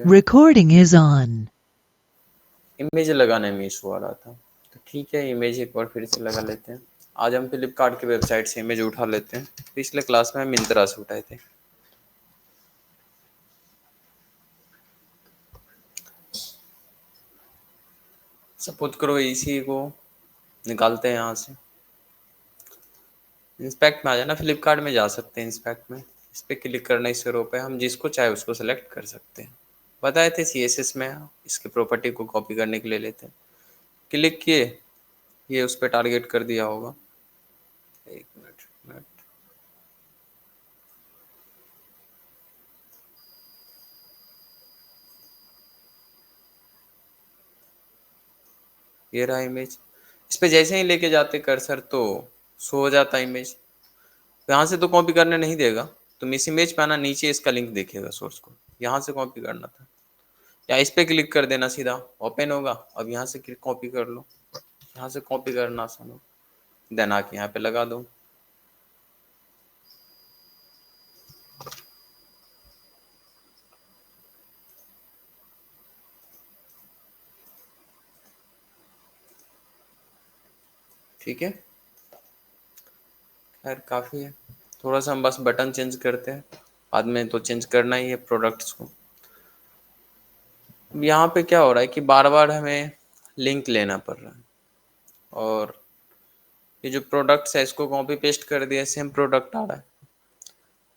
Recording is on. Image लगाने में issue आ रहा था, तो ठीक है इमेज एक बार फिर से लगा लेते हैं। आज हम फ्लिपकार्ट की वेबसाइट से इमेज उठा लेते हैं। पिछले क्लास में हम मिंत्रा से उठाए थे। सपोज करो इसी को निकालते हैं यहाँ से। इंस्पेक्ट में आ जाना, फ्लिपकार्ट में जा सकते हैं इंस्पेक्ट में। इस पर क्लिक करने से रो पे हम जिसको चाहे उसको सेलेक्ट कर सकते हैं। बताए थे CSS में इसके प्रॉपर्टी को कॉपी करने के लिए लेते हैं। क्लिक किए, ये उस पर टारगेट कर दिया होगा। एक मिनट, ये रहा इमेज। इस पे जैसे ही लेके जाते कर्सर तो शो हो जाता इमेज। यहाँ से तो कॉपी करने नहीं देगा, तुम इस इमेज पे आना, नीचे इसका लिंक दिखेगा सोर्स को, यहाँ से कॉपी करना था। या इस पे क्लिक कर देना, सीधा ओपन होगा। अब यहाँ से कॉपी कर लो, यहाँ से कॉपी करना आसान हो, देन आके यहाँ पे लगा दो। ठीक है, खैर काफ़ी है। थोड़ा सा हम बस बटन चेंज करते हैं, बाद में तो चेंज करना ही है प्रोडक्ट्स को। अब यहाँ पे क्या हो रहा है कि बार बार हमें लिंक लेना पड़ रहा है, और ये जो प्रोडक्ट्स है इसको कॉपी पेस्ट कर दिया, सेम प्रोडक्ट आ रहा है।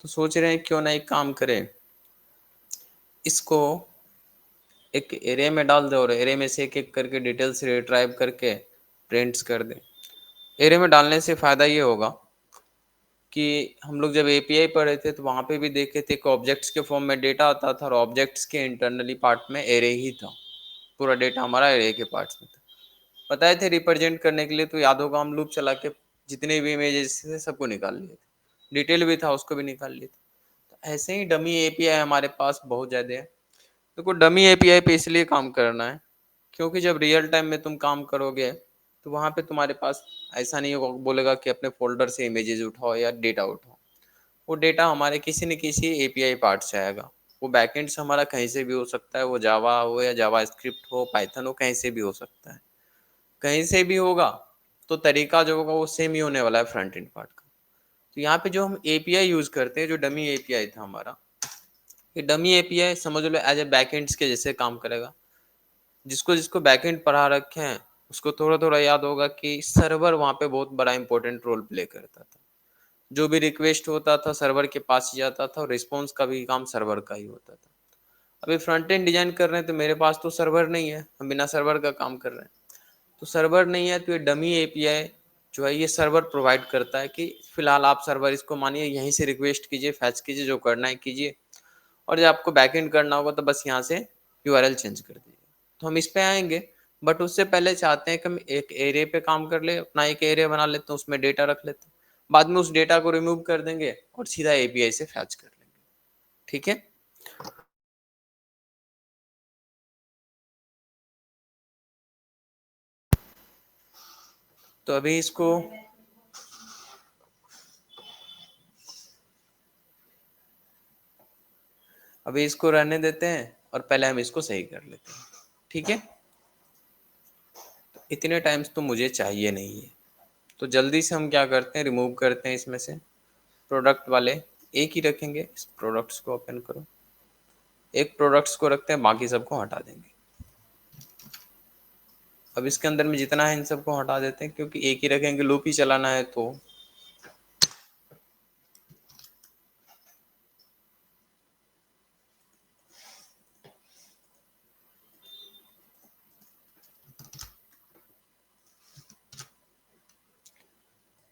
तो सोच रहे हैं क्यों ना एक काम करें, इसको एक एरे में डाल दे और एरे में से एक एक करके डिटेल्स रिट्राइव करके प्रिंट्स कर दे। एरे में डालने से फ़ायदा ये होगा कि हम लोग जब API पढ़े थे तो वहाँ पे भी देखे थे कि ऑब्जेक्ट्स के फॉर्म में डेटा आता था, और ऑब्जेक्ट्स के इंटरनली पार्ट में एरे ही था। पूरा डेटा हमारा एरे के पार्ट्स में था। बताए थे रिप्रेजेंट करने के लिए, तो याद होगा हम लूप चला के जितने भी इमेजेस थे सबको निकाल लिए थे, डिटेल भी था उसको भी निकाल लिए थे। तो ऐसे ही डमी API हमारे पास बहुत ज़्यादा है। तो डमी API पे इसलिए काम करना है क्योंकि जब रियल टाइम में तुम काम करोगे तो वहाँ पे तुम्हारे पास ऐसा नहीं होगा बोलेगा कि अपने फोल्डर से इमेजेस उठाओ या डेटा उठाओ। वो डेटा हमारे किसी न किसी API पार्ट से आएगा। वो बैकएंड से हमारा कहीं से भी हो सकता है, वो जावा हो या जावा स्क्रिप्ट हो, पाइथन हो, कहीं से भी हो सकता है। कहीं से भी होगा तो तरीका जो होगा वो सेम ही होने वाला है फ्रंट एंड पार्ट का। तो यहाँ पे जो हम API यूज करते हैं, जो डमी API था हमारा, ये डमी API समझ लो एज ए बैकएंड्स के जैसे काम करेगा। जिसको जिसको बैकएंड पढ़ा रखे हैं उसको थोड़ा थोड़ा याद होगा कि सर्वर वहाँ पे बहुत बड़ा इंपॉर्टेंट रोल प्ले करता था। जो भी रिक्वेस्ट होता था सर्वर के पास ही जाता था, और रिस्पॉन्स का भी काम सर्वर का ही होता था। अभी फ्रंट एंड डिजाइन कर रहे हैं तो मेरे पास तो सर्वर नहीं है, हम बिना सर्वर का काम कर रहे हैं। तो सर्वर नहीं है तो ये डमी API जो है ये सर्वर प्रोवाइड करता है कि फिलहाल आप सर्वर इसको मानिए, यहीं से रिक्वेस्ट कीजिए, फैच कीजिए, जो करना है कीजिए, और जब आपको बैकएंड करना होगा तो बस यहाँ से URL चेंज कर दीजिए। तो हम इस पे आएंगे, बट उससे पहले चाहते हैं कि हम एक एरे पे काम कर ले, अपना एक एरे बना लेते हैं, उसमें डेटा रख लेते हैं, बाद में उस डेटा को रिमूव कर देंगे और सीधा API से फैच कर लेंगे। ठीक है, तो अभी इसको रहने देते हैं और पहले हम इसको सही कर लेते हैं। ठीक है, तो इतने टाइम्स तो मुझे चाहिए नहीं है, तो जल्दी से हम क्या करते हैं, रिमूव करते हैं इसमें से। प्रोडक्ट वाले एक ही रखेंगे, इस प्रोडक्ट्स को ओपन करो, एक प्रोडक्ट्स को रखते हैं, बाकी सबको हटा देंगे। अब इसके अंदर में जितना है इन सबको हटा देते हैं, क्योंकि एक ही रखेंगे, लूप ही चलाना है। तो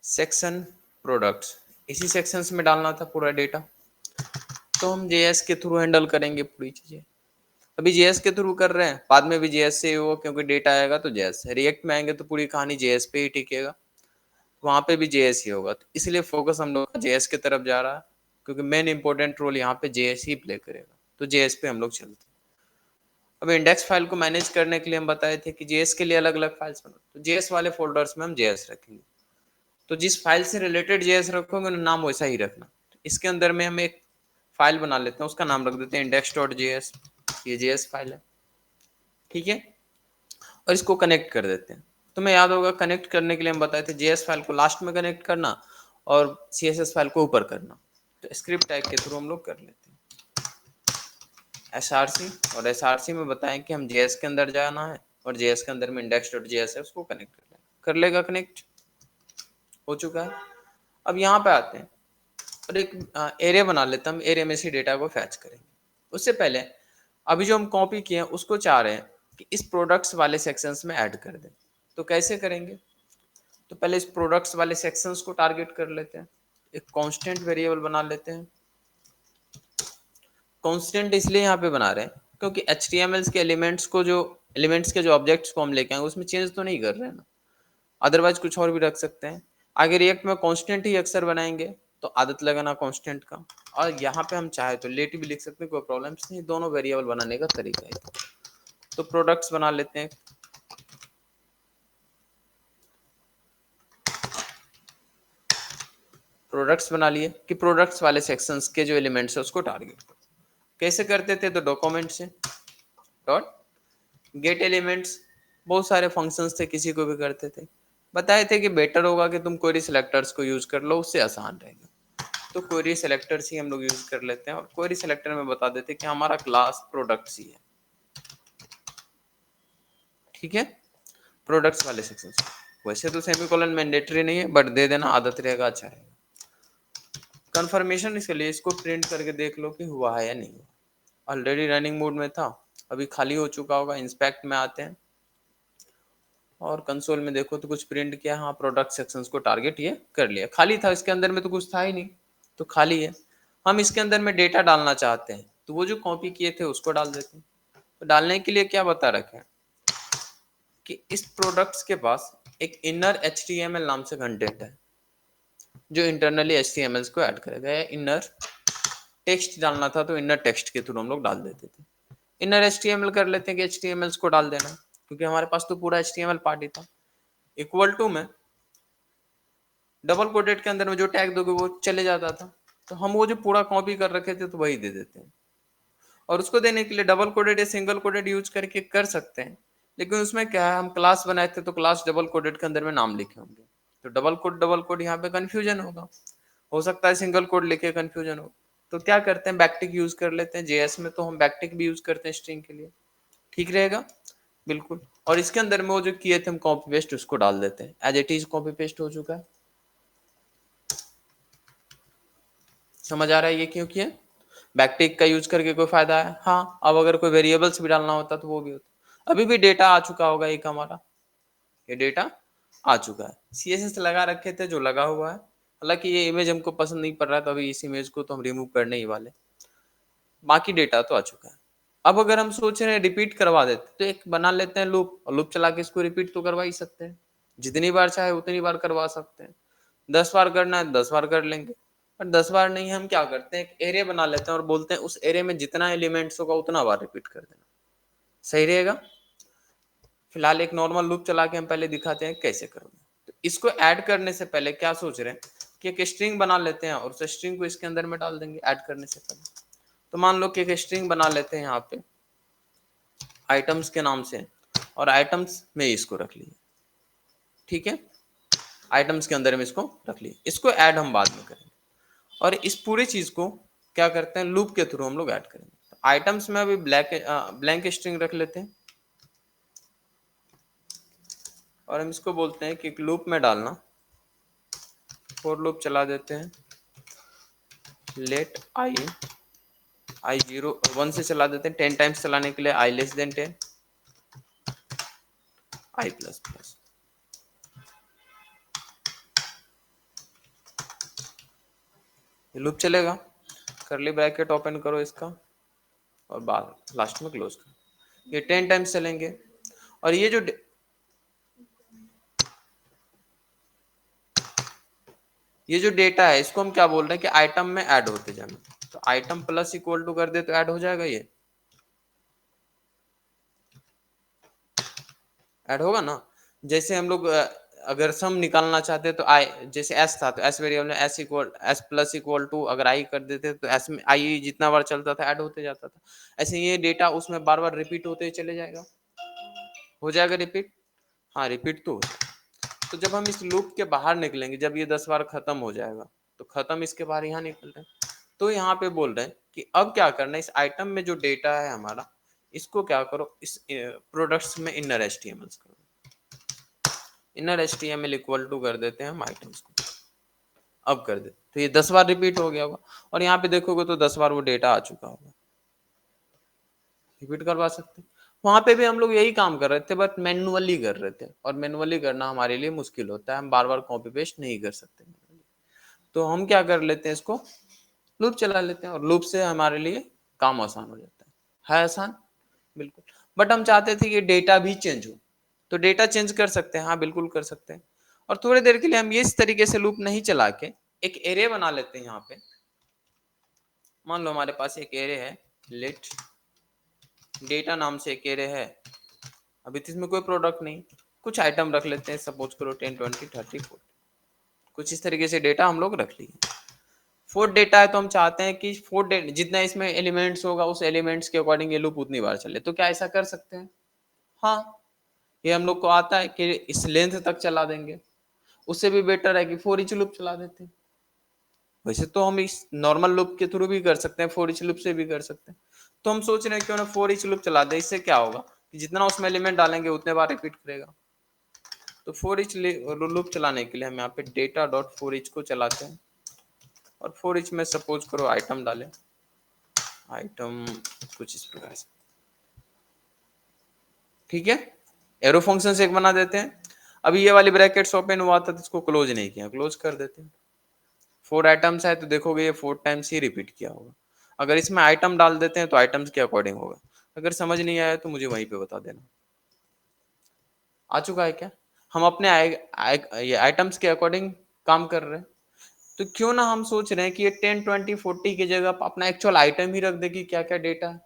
सेक्शन प्रोडक्ट्स, इसी सेक्शंस में डालना था पूरा डेटा, तो हम JS के थ्रू हैंडल करेंगे पूरी चीजें। अभी JS के थ्रू कर रहे हैं, बाद में भी JS से ही होगा, क्योंकि डेटा आएगा तो JS। रिएक्ट में आएंगे तो पूरी कहानी JS पे ही टिकेगा, वहां पे भी JS ही होगा। तो इसलिए फोकस हम लोग का JS की तरफ जा रहा है, क्योंकि मेन इंपॉर्टेंट रोल यहाँ पे JS ही प्ले करेगा। तो JS पे हम लोग चलते हैं। अब इंडेक्स फाइल को मैनेज करने के लिए हम बताए थे कि JS के लिए अलग अलग फाइल्स बनाओ, तो JS वाले फोल्डर्स में हम JS रखेंगे। तो जिस फाइल से रिलेटेड JS रखोगे नाम वैसा ही रखना। इसके अंदर में हम एक फाइल बना लेते हैं, उसका नाम रख देते हैं index.js। ये JS फाइल है, ठीक है। और इसको कनेक्ट कर देते हैं। तुम्हें याद होगा कनेक्ट करने के लिए हम बताए थे JS फाइल को लास्ट में कनेक्ट करना और CSS फाइल को ऊपर करना। तो स्क्रिप्ट टैग के थ्रू हम लोग कर लेते हैं SRC, और SRC में बताएं कि हम JS के अंदर जाना है और JS के अंदर में index.js है, उसको कनेक्ट कर लेगा कनेक्ट हो चुका है। अब यहाँ पे आते हैं और एक एरे बना लेते हैं, हम एरे में से डेटा को फैच करेंगे। उससे पहले अभी जो हम कॉपी किए हैं उसको चाह रहे हैं कि इस प्रोडक्ट्स वाले सेक्शंस में ऐड कर दें। तो कैसे करेंगे? तो पहले इस प्रोडक्ट्स वाले सेक्शंस को टारगेट कर लेते हैं, एक कांस्टेंट वेरिएबल बना लेते हैं। कांस्टेंट इसलिए यहाँ पे बना रहे हैं क्योंकि HTML के एलिमेंट्स के जो ऑब्जेक्ट्स को हम लेके आएंगे उसमें चेंज तो नहीं कर रहे हैं ना, अदरवाइज कुछ और भी रख सकते हैं। आगे रिएक्ट में कांस्टेंट ही अक्सर बनाएंगे तो आदत लगाना कांस्टेंट का, और यहाँ पे हम चाहे तो लेट भी लिख सकते हैं, कोई प्रॉब्लम नहीं, दोनों वेरिएबल बनाने का तरीका है। तो प्रोडक्ट्स बना लेते हैं, प्रोडक्ट्स बना लिए कि प्रोडक्ट्स वाले सेक्शंस के जो एलिमेंट्स है उसको टारगेट करो। कैसे करते थे? तो डॉक्यूमेंट से डॉट गेट एलिमेंट्स, बहुत सारे फंक्शंस थे, किसी को भी करते थे। बताए थे कि बेटर होगा कि तुम क्वेरी सेलेक्टर्स को यूज कर लो, उससे आसान रहेगा। तो क्वेरी सेलेक्टर्स ही हम लोग यूज कर लेते हैं और क्वेरी सेलेक्टर में बता देते हैं कि हमारा क्लास प्रोडक्ट्स ही है, ठीक है। प्रोडक्ट्स वाले सेक्शन, वैसे तो सेमीकोलन मैंडेटरी नहीं है बट दे देना, आदत रहेगा, अच्छा रहेगा। कंफर्मेशन इसके लिए इसको प्रिंट करके देख लो कि हुआ है या नहीं हुआ। ऑलरेडी रनिंग मोड में था, अभी खाली हो चुका होगा। इंस्पेक्ट में आते हैं और कंसोल में देखो तो कुछ प्रिंट किया, हाँ प्रोडक्ट सेक्शंस को टारगेट ये कर लिया। खाली था, इसके अंदर में तो कुछ था ही नहीं, तो खाली है। हम इसके अंदर में डेटा डालना चाहते हैं तो वो जो कॉपी किए थे उसको डाल देते हैं। तो डालने के लिए क्या बता रखे हैं कि इस प्रोडक्ट्स के पास एक इनर HTML नाम से कंटेंट है जो इंटरनली HTML को ऐड करेगा, या इनर टेक्स्ट डालना था तो इनर टेक्स्ट के थ्रू हम लोग डाल देते थे। इनर HTML कर लेते हैं कि HTML को डाल देना, क्योंकि हमारे पास तो पूरा HTML पार्ट ही था। इक्वल टू में डबल कोटेड के अंदर में जो टैग दोगे वो चले जाता था, तो हम वो जो पूरा कॉपी कर रखे थे तो वही दे देते हैं। और उसको देने के लिए डबल कोटेड या सिंगल कोटेड यूज करके कर सकते हैं, लेकिन उसमें क्या है, हम क्लास बनाए थे तो क्लास डबल कोटेड के अंदर में नाम लिखे होंगे, तो डबल कोड यहाँ पे कंफ्यूजन होगा। हो सकता है सिंगल कोड लिखे कंफ्यूजन हो, तो क्या करते हैं, बैकटिक यूज कर लेते हैं। JS में तो हम बैकटिक भी यूज करते हैं स्ट्रिंग के लिए, ठीक रहेगा बिल्कुल। और इसके अंदर में वो जो किए थे हम कॉपी पेस्ट, उसको डाल देते हैं। As it is copy paste हो चुका है। समझ आ रहा है ये क्यों किया? बैकटिक का यूज करके कोई फायदा है? हाँ, अब अगर कोई वेरिएबल्स भी डालना होता तो वो भी होता। अभी भी डेटा आ चुका होगा एक हमारा, ये डेटा आ चुका है। CSS लगा रखे थे जो लगा हुआ है, हालांकि ये इमेज हमको पसंद नहीं पड़ रहा है तो अभी इस इमेज को तो हम रिमूव करने ही वाले, बाकी डेटा तो आ चुका है। अब अगर हम सोच रहे हैं रिपीट करवा देते तो एक बना लेते हैं लूप, और लूप चला के इसको रिपीट तो करवा ही सकते हैं, जितनी बार चाहे उतनी बार करवा सकते हैं। 10 बार करना है 10 बार कर लेंगे, पर 10 बार नहीं, हम क्या करते हैं, एक एरे बना लेते हैं और बोलते हैं उस एरे में जितना एलिमेंट्स होगा उतना बार रिपीट कर देना, सही रहेगा। फिलहाल एक नॉर्मल लूप चला के हम पहले दिखाते हैं कैसे करोगे। तो इसको ऐड करने से पहले क्या सोच रहे हैं कि एक स्ट्रिंग बना लेते हैं और उस स्ट्रिंग को इसके अंदर में डाल देंगे ऐड करने से पहले। तो मान लो कि एक स्ट्रिंग बना लेते हैं यहाँ पे आइटम्स के नाम से, और आइटम्स में इसको रख लिए, ठीक है। आइटम्स के अंदर में इसको रख लिए, इसको ऐड हम बाद में करेंगे। और इस पूरी चीज को क्या करते हैं, लूप के थ्रू हम लोग ऐड करेंगे। तो आइटम्स में अभी ब्लैंक स्ट्रिंग रख लेते हैं और हम इसको बोलते हैं कि एक लूप में डालना, फॉर लूप चला देते हैं, लेट आई 0 1 से चला देते हैं, 10 टाइम्स चलाने के लिए i less than 10, i plus plus. ये लूप चलेगा, करली ब्रैकेट ओपन करो इसका और बाद लास्ट में क्लोज करो, ये 10 टाइम्स चलेंगे। और ये जो डेटा है इसको हम क्या बोल रहे हैं कि आइटम में ऐड होते जाना। तो आइटम प्लस इक्वल टू कर दे तो ऐड हो जाएगा, ये ऐड होगा ना। जैसे हम लोग अगर सम निकालना चाहते हैं तो आई, जैसे एस था तो एस वेरिएबल में एस प्लस इक्वल टू अगर आई कर देते तो एस में आई जितना बार चलता था ऐड होते जाता था। ऐसे ये डेटा उसमें बार बार रिपीट होते चले जाएगा, हो जाएगा रिपीट। हाँ रिपीट तो हो जाएगा। तो जब हम इस लूप के बाहर निकलेंगे, जब ये 10 बार खत्म हो जाएगा तो खत्म इसके बाहर यहाँ निकल रहे हैं। तो यहाँ पे बोल रहे हैं कि अब क्या करना है, इस आइटम में जो डेटा है हमारा, इसको क्या करो, इस प्रोडक्ट्स में इनर एचटीएमएल करो। इनर एचटीएमएल इक्वल टू कर देते हैं हम आइटम्स को, अब कर दे तो ये 10 बार रिपीट हो गया होगा, और यहाँ पे देखोगे तो 10 बार वो डेटा आ चुका होगा। रिपीट करवा सकते हैं। वहां पे भी हम लोग यही काम कर रहे थे, बट मैन्युअली कर रहे थे, और मैन्युअली करना हमारे लिए मुश्किल होता है, हम बार बार कॉपी पेस्ट नहीं कर सकते। तो हम क्या कर लेते हैं, इसको लूप चला लेते हैं, और लूप से हमारे लिए काम आसान हो जाता है आसान, बिल्कुल। बट हम चाहते थे कि डेटा भी चेंज हो, तो डेटा चेंज कर सकते हैं, हाँ बिल्कुल कर सकते हैं। और थोड़ी देर के लिए हम ये इस तरीके से लूप नहीं चला के एक एरे बना लेते हैं। यहाँ पे मान लो हमारे पास एक एरे है, लेट डेटा नाम से एक एरे है। अभी तो इसमें कोई प्रोडक्ट नहीं, कुछ आइटम रख लेते हैं, सपोज करो 10 20 30 40, कुछ इस तरीके से डेटा हम लोग रख लिए। फोर्थ डेटा है तो हम चाहते हैं कि फोर्थ डेटा जितना इसमें एलिमेंट्स होगा उस एलिमेंट्स के अकॉर्डिंग ये लूप उतनी बार चले, तो क्या ऐसा कर सकते हैं? हाँ, ये हम लोग को आता है कि इस लेंथ तक चला देंगे। उससे भी बेटर है कि फोर ईच लूप चला देते हैं। वैसे तो हम इस नॉर्मल लूप के थ्रू भी कर सकते हैं, फोर ईच लूप से भी कर सकते हैं। तो हम सोच रहे हैं क्यों ना फोर ईच लूप चला दे, इससे क्या होगा कि जितना उसमें एलिमेंट डालेंगे उतने बार रिपीट करेगा। तो फोर ईच लूप चलाने के लिए हम यहाँ पे डेटा डॉट फोर ईच को चलाते हैं, और फोर ईच में सपोज करो आइटम डालें, आइटम कुछ इस प्रकार से, ठीक है। एरो फंक्शन से एक बना देते हैं। अभी ये वाली ब्रैकेट्स ओपन हुआ था तो इसको क्लोज नहीं किया, क्लोज कर देते हैं। फोर आइटम्स है तो देखोगे ये फोर टाइम्स ही रिपीट किया होगा। अगर इसमें आइटम डाल देते हैं तो आइटम्स के अकॉर्डिंग होगा। अगर समझ नहीं आया तो मुझे वहीं पे बता देना। आ चुका है क्या? हम अपने ये आइटम्स के अकॉर्डिंग काम कर रहे हैं। तो क्यों ना हम सोच रहे हैं कि ये 10 20 40 की जगह अपना एक्चुअल आइटम ही रख दे कि क्या क्या डेटा है,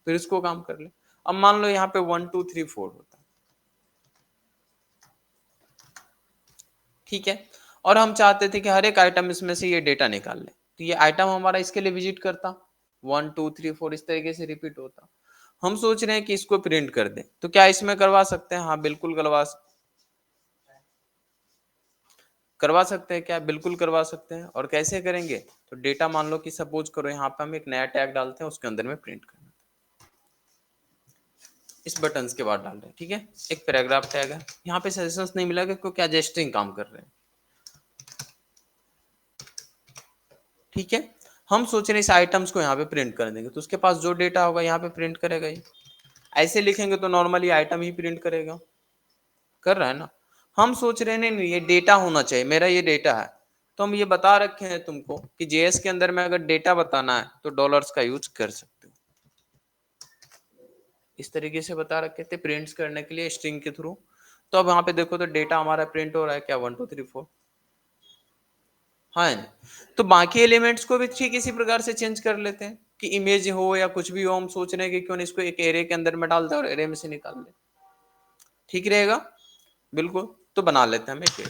फिर इसको काम कर ले। अब मान लो यहाँ पे 1 2 3 4 होता है, ठीक है। और हम चाहते थे कि हर एक आइटम इसमें से ये डेटा निकाल ले, तो ये आइटम हमारा इसके लिए विजिट करता, 1 2 3 4 इस तरीके से रिपीट होता। हम सोच रहे हैं कि इसको प्रिंट कर दे, तो क्या इसमें करवा सकते हैं? हाँ बिल्कुल करवा सकते हैं। क्या? बिल्कुल करवा सकते हैं। और कैसे करेंगे? तो डेटा मान लो कि सपोज करो यहाँ पे हम एक नया टैग डालते हैं, उसके अंदर में प्रिंट करना, इस बटन के बाद डाल रहे हैं, ठीक है। एक पैराग्राफ टैग है, यहाँ पे सजेशंस नहीं मिला कि क्या जेस्टिंग काम कर रहे हैं, ठीक है। हम सोच रहे हैं इस आइटम्स को यहाँ पे प्रिंट कर देंगे, तो उसके पास जो डेटा होगा यहाँ पे प्रिंट करेगा ही। ऐसे लिखेंगे तो नॉर्मली आइटम ही प्रिंट करेगा, कर रहा है ना। हम सोच रहे हैं नहीं ये डेटा होना चाहिए, मेरा ये डेटा है। तो हम ये बता रखे हैं तुमको कि जेएस के अंदर में अगर डेटा बताना है तो डॉलर्स का यूज कर सकते हो, इस तरीके से बता रखे थे प्रिंट्स करने के लिए स्ट्रिंग के थ्रू। तो अब यहाँ पे देखो तो डेटा हमारा प्रिंट हो रहा है क्या, 1 2 3 4, हाँ है ना? तो बाकी एलिमेंट्स को भी ठीक इसी प्रकार से चेंज कर लेते हैं कि इमेज हो या कुछ भी हो, हम सोच रहे हैं कि क्यों इसको एक एरे के अंदर में डाल दे और एरे में से निकाल ले, ठीक रहेगा, बिल्कुल। तो बना लेते हैं हम एक एरे,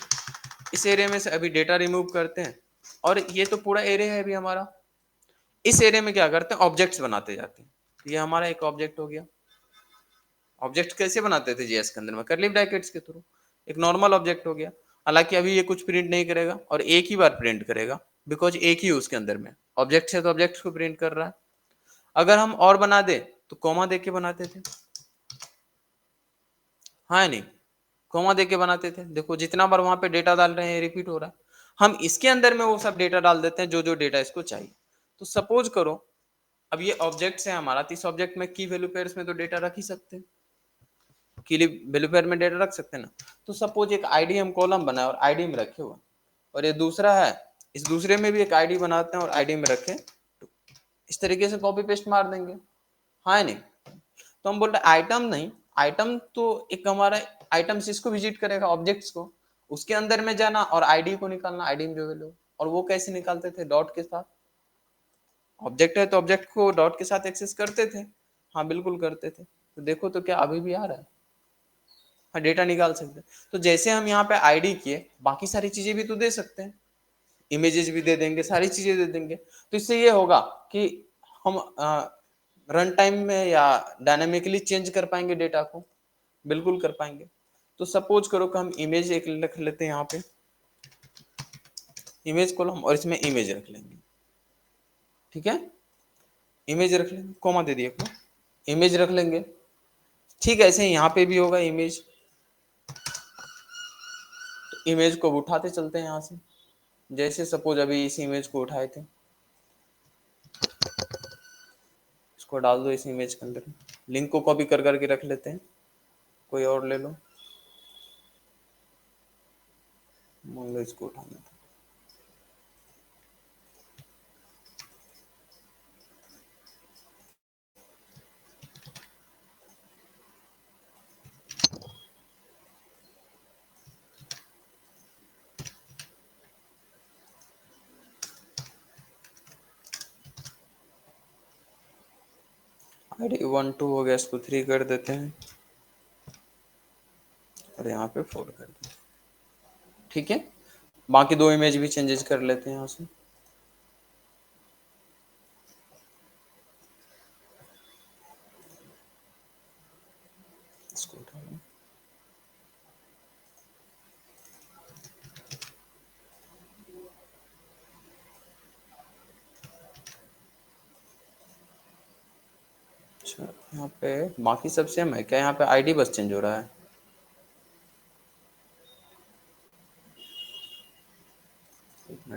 इस एरे में से अभी डेटा रिमूव करते हैं, और ये तो पूरा एरे है अभी हमारा। इस एरे में क्या करते हैं, ऑब्जेक्ट्स बनाते जाते हैं। ये हमारा एक ऑब्जेक्ट हो गया। ऑब्जेक्ट कैसे बनाते थे जेएस के अंदर में, करली ब्रैकेट्स के थ्रू, एक नॉर्मल ऑब्जेक्ट हो गया। हालांकि अभी ये कुछ प्रिंट नहीं करेगा और एक ही बार प्रिंट करेगा, बिकॉज एक ही उसके अंदर में ऑब्जेक्ट है तो ऑब्जेक्ट को प्रिंट कर रहा है। अगर हम और बना दे तो कॉमा दे के बनाते थे, हाँ नहीं, कॉमा दे के बनाते थे। देखो जितना बार वहां पे डेटा डाल रहे हैं रिपीट हो रहा है। हम इसके अंदर में वो सब डेटा डाल देते हैं जो जो डेटा इसको चाहिए। तो सपोज करो अब ये ऑब्जेक्ट्स है हमारा, तो इस ऑब्जेक्ट में की वैल्यू पेयर्स में तो डेटा रख ही सकते हैं, की वैल्यू पेयर में डेटा रख सकते हैं ना। तो सपोज एक आईडी हम कॉलम बनाए और आईडी में रखे हुआ, और ये दूसरा है, इस दूसरे में भी एक आईडी बनाते हैं और आईडी में रखे, इस तरीके से कॉपी पेस्ट मार देंगे, हाँ नहीं। तो हम बोल रहे आइटम नहीं, आइटम तो एक हमारा आइटम्स इसको विजिट करेगा ऑब्जेक्ट्स को, उसके अंदर में जाना और आईडी को निकालना, आईडी में जो वैल्यू। और वो कैसे निकालते थे, डॉट के साथ। ऑब्जेक्ट है तो ऑब्जेक्ट को डॉट के साथ एक्सेस करते थे, हाँ बिल्कुल करते थे। तो देखो तो क्या अभी भी आ रहा हाँ डेटा निकाल सकते हैं। तो जैसे हम यहाँ पे आईडी किए, बाकी सारी चीजें भी तो दे सकते हैं, इमेजेस भी दे देंगे, सारी चीजें दे देंगे। तो इससे ये होगा कि हम रन टाइम में या डायनामिकली चेंज कर पाएंगे डेटा को, बिल्कुल कर पाएंगे। तो सपोज करो कि हम इमेज एक रख लेते हैं यहाँ पे, इमेज कॉलम, और इसमें इमेज रख लेंगे, ठीक है, इमेज रख लेंगे, कॉमा दे दिए, इमेज रख लेंगे। ठीक है, ऐसे ही यहाँ पे भी होगा इमेज, तो इमेज को उठाते चलते हैं यहाँ से। जैसे सपोज अभी इस इमेज को उठाए थे, इसको डाल दो इस इमेज के अंदर, लिंक को कॉपी कर करके रख लेते हैं, कोई और ले लो, मान लो इसको उठाना था। आईडी 1 2 हो गया, इसको 3 कर देते हैं, और यहाँ पे 4 कर देते हैं, ठीक है। बाकी दो इमेज भी चेंजेस कर लेते हैं यहाँ से। इसको उठा लो। अच्छा, यहाँ पे बाकी सब सेम है क्या? यहाँ पे आईडी बस चेंज हो रहा है।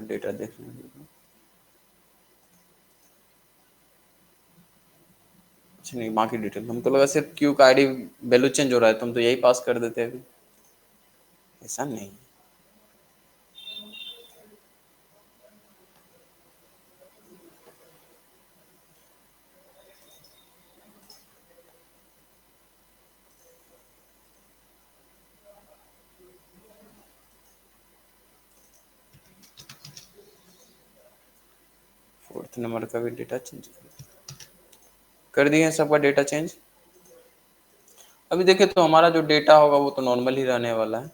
डेटा देखने दो। अच्छा नहीं, बाकी डिटेल हमको लगा सिर्फ क्यू का आईडी वैल्यू चेंज हो रहा है, तुम तो यही पास कर देते अभी। ऐसा नहीं, 4th नंबर का भी डेटा चेंज कर दिए हैं, सबका डेटा चेंज। अभी देखिए तो हमारा जो डेटा होगा वो तो नॉर्मल ही रहने वाला है,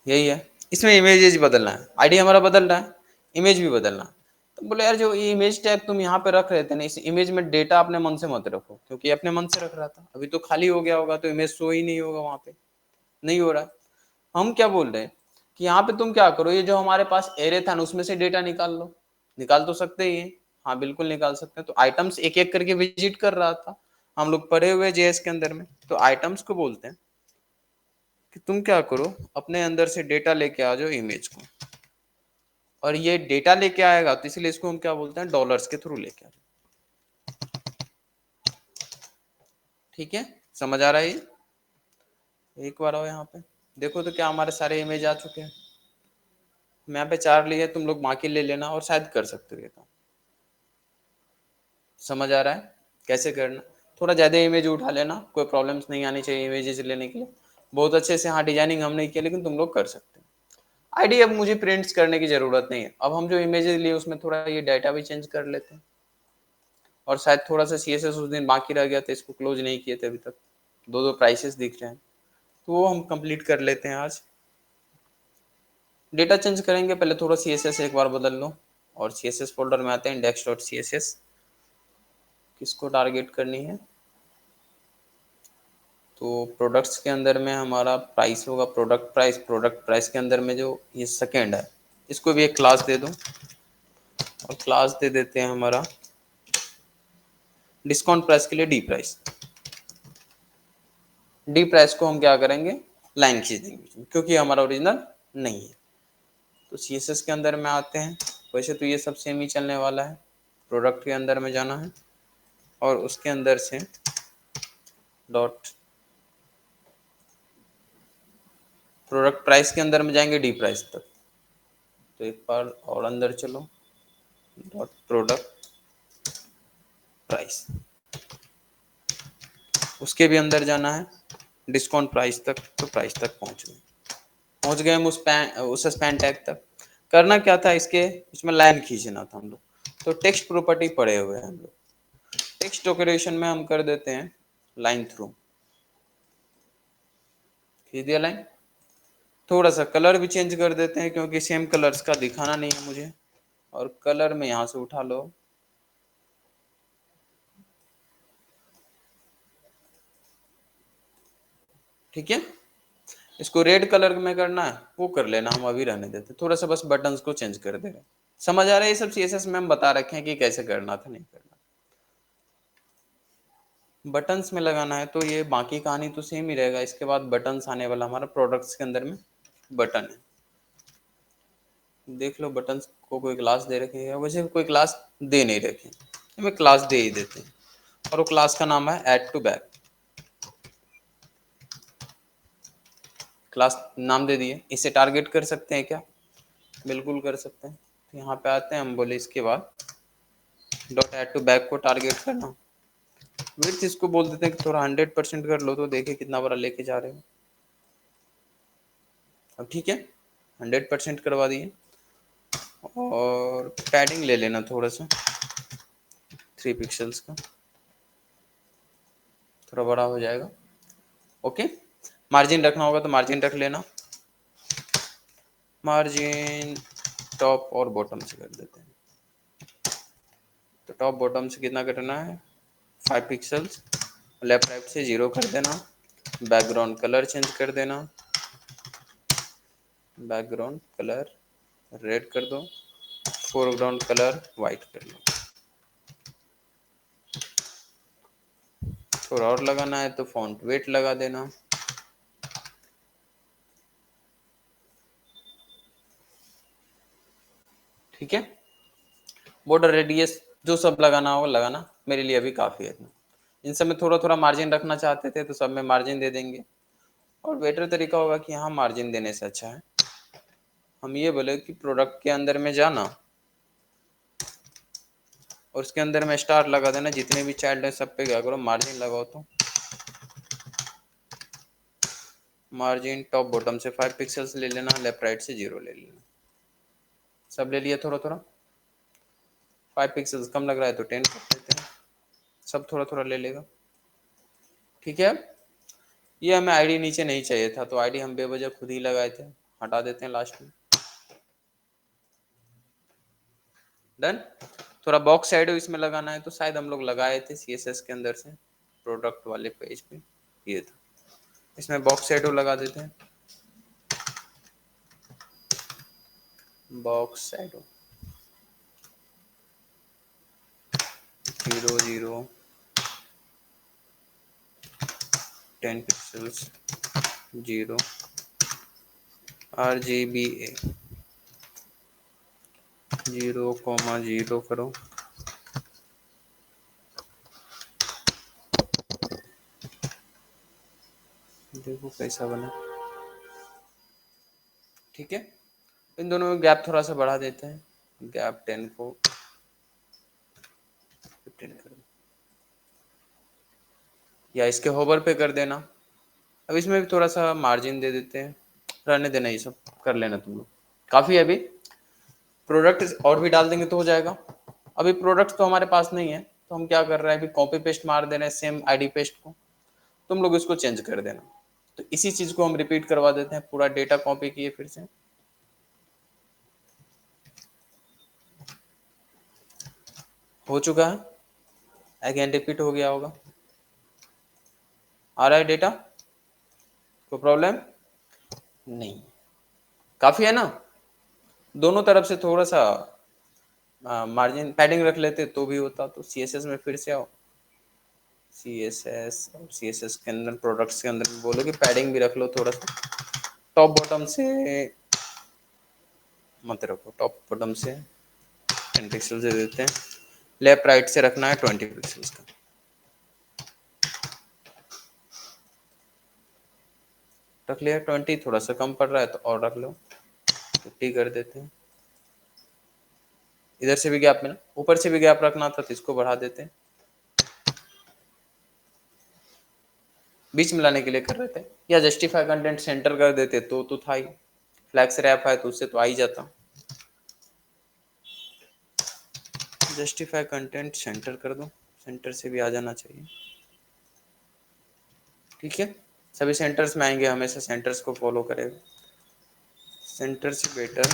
यही है। इसमें इमेजेस बदलना है, आईडी हमारा बदल रहा है, इमेज भी बदलना है। तो बोले यार जो ये इमेज टैग तुम यहाँ पे रख रहे थे ना, इस इमेज में डेटा अपने मन से मत रखो, क्योंकि ये अपने मन से रख रहा था, अभी तो खाली हो गया होगा तो इमेज शो ही नहीं होगा, वहां पे नहीं हो रहा है। हम क्या बोल रहे हैं कि यहाँ पे तुम क्या करो, ये जो हमारे पास एरे था ना उसमें से डेटा निकाल लो। निकाल तो सकते ही हैं, हाँ बिल्कुल निकाल सकते हैं। तो आइटम्स एक एक करके विजिट कर रहा था, हम लोग पढ़े हुए जेएस के अंदर में। तो आइटम्स को बोलते हैं कि तुम क्या करो, अपने अंदर से डेटा लेके आ जाओ इमेज को, और ये डेटा लेके आएगा तो इसलिए इसको हम क्या बोलते हैं, डॉलर्स के थ्रू लेके आ जाओ। ठीक है, समझ आ रहा है ये? एक बार आओ यहाँ पे, देखो तो क्या हमारे सारे इमेज आ चुके हैं। मैं यहाँ पे 4 लिए, तुम लोग बाकी ले लेना और शायद कर सकते हो ये काम। समझ आ रहा है कैसे करना? थोड़ा ज़्यादा इमेज उठा लेना, कोई प्रॉब्लम्स नहीं आनी चाहिए इमेजेस लेने के लिए। बहुत अच्छे से, हाँ डिजाइनिंग हम नहीं किया लेकिन तुम लोग कर सकते हो। आईडी अब मुझे प्रिंट्स करने की ज़रूरत नहीं है, अब हम जो इमेजेस लिए उसमें थोड़ा ये डाटा भी चेंज कर लेते हैं। और शायद थोड़ा सा सीएसएस उस दिन बाकी रह गया था, इसको क्लोज नहीं किए थे अभी तक, दो दो प्राइसेस दिख रहे हैं, तो वो हम कंप्लीट कर लेते हैं आज। डेटा चेंज करेंगे, पहले थोड़ा सीएसएस एक बार बदल लो, और सीएसएस फोल्डर में आते हैं, index.css, किसको टारगेट करनी है, तो प्रोडक्ट्स के अंदर में हमारा प्राइस होगा, प्रोडक्ट प्राइस। प्रोडक्ट प्राइस के अंदर में जो ये सेकेंड है, इसको भी एक क्लास दे दो, और क्लास दे देते हैं हमारा डिस्काउंट प्राइस के लिए डी प्राइस। डी प्राइस को हम क्या करेंगे, लाइन खींच देंगे, क्योंकि हमारा ओरिजिनल नहीं है। तो सीएसएस के अंदर में आते हैं, वैसे तो ये सब सेम ही चलने वाला है। प्रोडक्ट के अंदर में जाना है, और उसके अंदर से डॉट, प्रोडक्ट प्राइस के अंदर में जाएंगे डी प्राइस तक। तो एक बार और अंदर चलो, डॉट प्रोडक्ट प्राइस, उसके भी अंदर जाना है डिस्काउंट प्राइस तक। तो प्राइस तक पहुंच गए हम उस स्पैन टैग तक। करना क्या था, इसके इसमें लाइन खींचना था हम लोग। तो टेक्स्ट प्रॉपर्टी पढ़े हुए हैं हम लोग, टेक्स्ट डेकोरेशन में हम कर देते हैं लाइन थ्रू। खींच दिया लाइन। थोड़ा सा कलर भी चेंज कर देते हैं क्योंकि सेम कलर्स का दिखाना नहीं है मुझे, और कलर में यहाँ से उठा लो। ठीक है, इसको रेड कलर में करना है वो कर लेना, हम अभी रहने देते, थोड़ा सा बस बटन्स को चेंज कर दे रहे। समझ आ रहा है, ये सब सीएसएस में हम बता रखे हैं कि कैसे करना था, नहीं करना। बटन्स में लगाना है तो ये बाकी कहानी तो सेम ही रहेगा। इसके बाद बटन्स आने वाला हमारा प्रोडक्ट्स के अंदर में बटन है। देख लो बटन्स को कोई क्लास दे रखी है, वैसे कोई क्लास दे नहीं रखी, हमें क्लास दे ही देते हैं, और वो क्लास का नाम है ऐड टू बैक। क्लास नाम दे दिए, इसे टारगेट कर सकते हैं क्या? बिल्कुल कर सकते हैं। तो यहाँ पे आते हैं, हम बोले इसके बाद डॉट ऐड टू बैक को टारगेट करना। विड्थ इसको बोल देते हैं कि थोड़ा 100% कर लो, तो देखिए कितना बड़ा लेके जा रहे हो। अब ठीक है, 100% करवा दिए, और पैडिंग ले लेना थोड़ा सा 3 पिक्सल्स का, थोड़ा बड़ा हो जाएगा। ओके, मार्जिन रखना होगा तो मार्जिन रख लेना। मार्जिन टॉप और बॉटम से कर देते हैं। तो टॉप बॉटम से कितना करना है? 5 पिक्सल्स। लेफ्ट राइट से 0 कर देना। बैकग्राउंड कलर चेंज कर देना, बैकग्राउंड कलर रेड कर दो, फोरग्राउंड कलर वाइट कर लो। थोड़ा और लगाना है तो फॉन्ट वेट लगा देना। ठीक है, बॉर्डर रेडियस जो सब लगाना होगा लगाना, मेरे लिए अभी काफ़ी है इतना। इन सब में थोड़ा थोड़ा मार्जिन रखना चाहते थे तो सब में मार्जिन दे देंगे, और बेटर तरीका होगा कि यहाँ मार्जिन देने से अच्छा है हम ये बोले कि प्रोडक्ट के अंदर में जाना और उसके अंदर में स्टार लगा देना, जितने भी चाइल्ड है सब पे क्या करो मार्जिन लगाओ। तो मार्जिन टॉप बॉटम से 5 पिक्सल्स ले लेना, लेफ्ट राइट से 0 ले लेना। सब ले लिया थोड़ा थोड़ा। 5 पिक्सल्स कम लग रहा है तो 10 कर देते हैं, सब थोड़ा थोड़ा ले लेगा। ठीक है, ये हमें आईडी नीचे नहीं चाहिए था तो आईडी हम बेवजह खुद ही लगाए थे, हटा देते हैं लास्ट में। डन। थोड़ा बॉक्स साइड इसमें लगाना है तो शायद हम लोग लगाए थे सीएसएस के अंदर से प्रोडक्ट वाले पेज पे, ये था। इसमें बॉक्स शैडो लगा देते हैं, बॉक्स शैडो 0 0 10 पिक्सल्स 0 RGBA 0,0 करो। देखो कैसा बना। ठीक है, इन दोनों में गैप थोड़ा सा बढ़ा देते हैं, गैप 10 को 15 कर दो, या इसके होवर पे कर देना। अब इसमें भी थोड़ा सा मार्जिन दे देते हैं, रहने देना, ये सब कर लेना तुम लोग, काफ़ी है। अभी प्रोडक्ट और भी डाल देंगे तो हो जाएगा। अभी प्रोडक्ट तो हमारे पास नहीं है तो हम क्या कर रहे हैं, अभी कॉपी पेस्ट मार दे रहे हैं सेम आईडी पेस्ट को, तुम लोग इसको चेंज कर देना। तो इसी चीज को हम रिपीट करवा देते हैं, पूरा डेटा कॉपी किए फिर से, हो चुका है, अगेन रिपीट हो गया होगा। आ रहा है डेटा, कोई प्रॉब्लम नहीं, काफी है ना। दोनों तरफ से थोड़ा सा मार्जिन पैडिंग रख लेते तो भी होता। तो सीएसएस में फिर से आओ, सीएसएस के अंदर प्रोडक्ट्स के अंदर बोलो कि पैडिंग भी रख लो थोड़ा सा, टॉप बॉटम से मत रखो, टॉप बॉटम से 10 पिक्सल से देते हैं, लेफ्ट राइट से रखना है 20 पिक्सल्स का। रख लिया 20, थोड़ा सा कम पड़ रहा है तो और रख लो, 50 कर देते हैं। इधर से भी गैप में ना, ऊपर से भी गैप रखना था तो इसको बढ़ा देते हैं, बीच में लाने के लिए कर रहे थे। या जस्टिफाई कंटेंट सेंटर कर देते तो था ही, फ्लैक्स रैप है तो उससे तो आ ही जाता। जस्टिफाई कंटेंट सेंटर कर दो, सेंटर से भी आ जाना चाहिए। ठीक है, सभी सेंटर्स में आएंगे, हमेशा सेंटर्स को फॉलो करेगा। सेंटर से बेटर,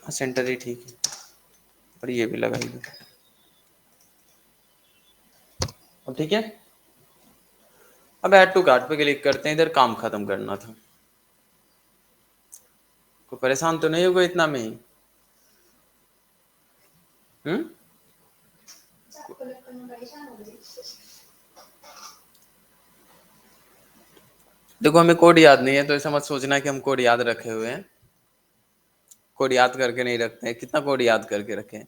सेंटर ही ठीक है, और ये भी लगाइए। अब ठीक है, अब ऐड टू कार्ट पे क्लिक करते हैं, इधर काम खत्म करना था। कोई परेशान तो नहीं होगा इतना में ही? हम्म, देखो हमें कोड याद नहीं है तो ऐसा मत सोचना कि हम कोड याद रखे हुए हैं। कोड याद करके नहीं रखते हैं, कितना कोड याद करके रखें?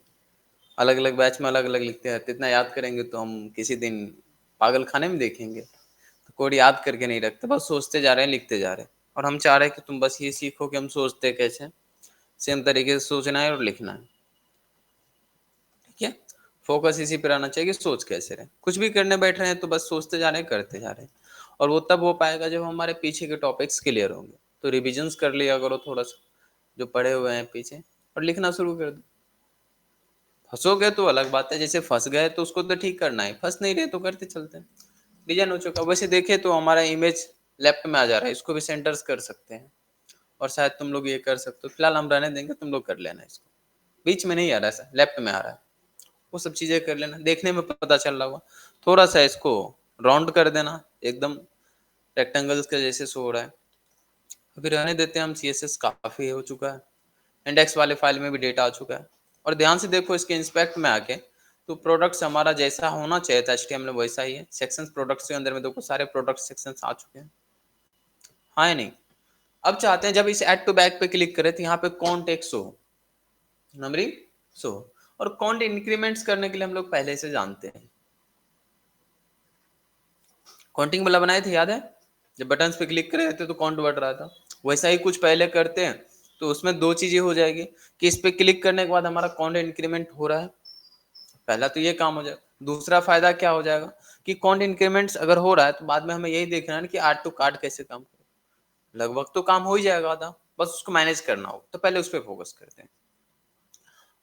अलग अलग बैच में अलग अलग लिखते हैं, इतना याद करेंगे तो हम किसी दिन पागल खाने में देखेंगे। तो कोड याद करके नहीं रखते, बस सोचते जा रहे हैं, लिखते जा रहे हैं। और हम चाह रहे हैं कि तुम बस ये सीखो कि हम सोचते कैसे, सेम तरीके से सोचना है और लिखना है। ठीक है, फोकस इसी पर आना चाहिए कि सोच कैसे रहे। कुछ भी करने बैठ रहे हैं तो बस सोचते जा रहे हैं, करते जा रहे हैं। और वो तब हो पाएगा जब हमारे पीछे के टॉपिक्स क्लियर होंगे। तो रिविजन्स कर लिया करो थोड़ा सा, जो पढ़े हुए हैं पीछे, और लिखना शुरू कर दो। फंसोगे तो अलग बात है, जैसे फंस गए तो उसको तो ठीक करना है, फंस नहीं रहे तो करते चलते हैं। डिजाइन हो चुका। वैसे देखे तो हमारा इमेज लेफ्ट में आ जा रहा है, इसको भी सेंटर्स कर सकते हैं, और शायद तुम लोग ये कर सकते हो। फिलहाल हम रहने देंगे, तुम लोग कर लेना इसको। बीच में नहीं आ रहा है, लेफ्ट में आ रहा है, वो सब चीजें कर लेना, देखने में पता चल रहा होगा। थोड़ा सा इसको राउंड कर देना, एकदम रेक्टेंगल्स के जैसे शो हो रहा है। अभी रहने देते हैं हम, CSS काफी हो चुका है। इंडेक्स वाले फाइल में भी डेटा आ चुका है। और ध्यान से देखो इसके इंस्पेक्ट में आके, तो प्रोडक्ट्स हमारा जैसा होना चाहिए था HTML में वैसा ही है। सेक्शंस प्रोडक्ट्स के अंदर में देखो सारे प्रोडक्ट सेक्शंस आ चुके हैं, हाँ या नहीं? अब चाहते हैं जब इस ऐड टू बैक पे क्लिक करें तो यहाँ पे कॉन्टेक्ट शो, नंबरिंग शो। और कॉन्ट इंक्रीमेंट्स करने के लिए हम लोग पहले से जानते हैं, काउंटिंग वाला बनाए थे, याद है? जब बटन्स पे क्लिक कर रहे थे तो काउंट बढ़ रहा था। वैसा ही कुछ पहले करते हैं तो उसमें दो चीजें हो जाएगी, कि इस पे क्लिक करने के बाद हमारा काउंट इंक्रीमेंट हो रहा है, पहला तो ये काम हो जाएगा। दूसरा फायदा क्या हो जाएगा कि काउंट इंक्रीमेंट्स अगर हो रहा है तो बाद में हमें यही देखना है कि ऐड टू कार्ट कैसे काम करे। लगभग तो काम हो ही जाएगा आधा, बस उसको मैनेज करना हो, तो पहले उस पर फोकस करते हैं।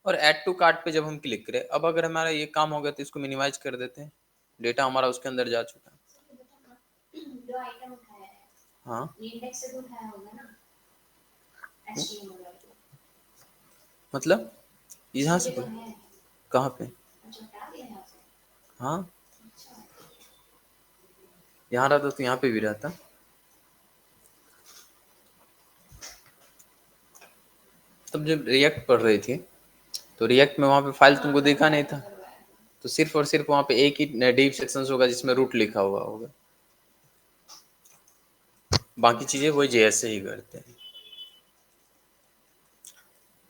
और ऐड टू कार्ट पे जब हम क्लिक करें, अब अगर हमारा ये काम हो गया तो इसको मिनिमाइज कर देते हैं, डेटा हमारा उसके अंदर जा चुका है। जो आइटम उठाया है, हाँ ये इंडेक्स से तो उठाया होगा ना, HTML वाला। मतलब यहाँ से कहाँ पे? अच्छा, हटा दिया यहाँ से। हाँ, अच्छा, यहाँ रहता तो यहाँ पे भी रहता। तब जब रिएक्ट पढ़ रही थी तो रिएक्ट में वहाँ पे फाइल तुमको देखा नहीं था, तो सिर्फ और सिर्फ वहाँ पे एक ही डिव सेक्शन होगा जिसमें रूट लिखा हुआ होगा, बाकी चीजें वही JS से ही करते हैं।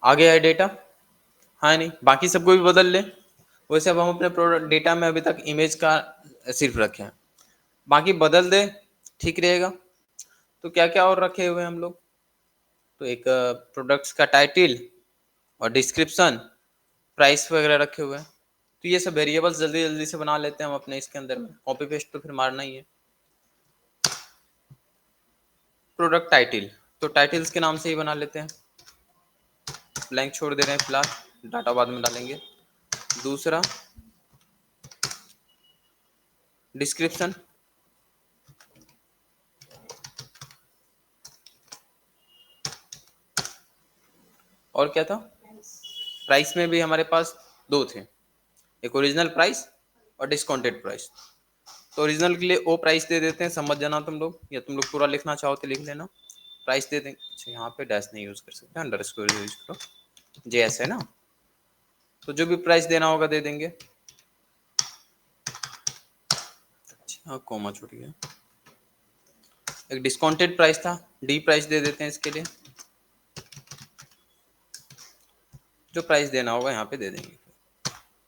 आ गया है डेटा, हाँ नहीं? बाकी सबको भी बदल ले। वैसे अब हम अपने प्रोडक्ट डेटा में अभी तक इमेज का सिर्फ रखे हैं, बाकी बदल दे, ठीक रहेगा। तो क्या क्या और रखे हुए हैं हम लोग? तो एक प्रोडक्ट्स का टाइटल और डिस्क्रिप्शन, प्राइस वगैरह रखे हुए हैं। तो ये सब वेरिएबल्स जल्दी जल्दी से बना लेते हैं हम अपने इसके अंदर में, कॉपी पेस्ट तो फिर मारना ही है। प्रोडक्ट टाइटल, तो टाइटल्स के नाम से ही बना लेते हैं, ब्लैंक छोड़ दे रहे हैं फिलहाल, डाटा बाद में डालेंगे। दूसरा डिस्क्रिप्शन, और क्या था? प्राइस में भी हमारे पास दो थे, एक ओरिजिनल प्राइस और डिस्काउंटेड प्राइस। तो ओरिजिनल के लिए ओ प्राइस दे देते हैं, समझ जाना तुम लोग, या तुम लोग पूरा लिखना चाहो तो लिख लेना। प्राइस दे देंगे, अच्छा यहाँ पे डैश नहीं यूज कर सकते, अंडरस्कोर यूज करो, JS है ना। तो जो भी प्राइस देना होगा दे देंगे। अच्छा कॉमा छूट गया, एक डिस्काउंटेड प्राइस था, डी प्राइस दे देते हैं इसके लिए, जो प्राइस देना होगा यहाँ पे दे देंगे।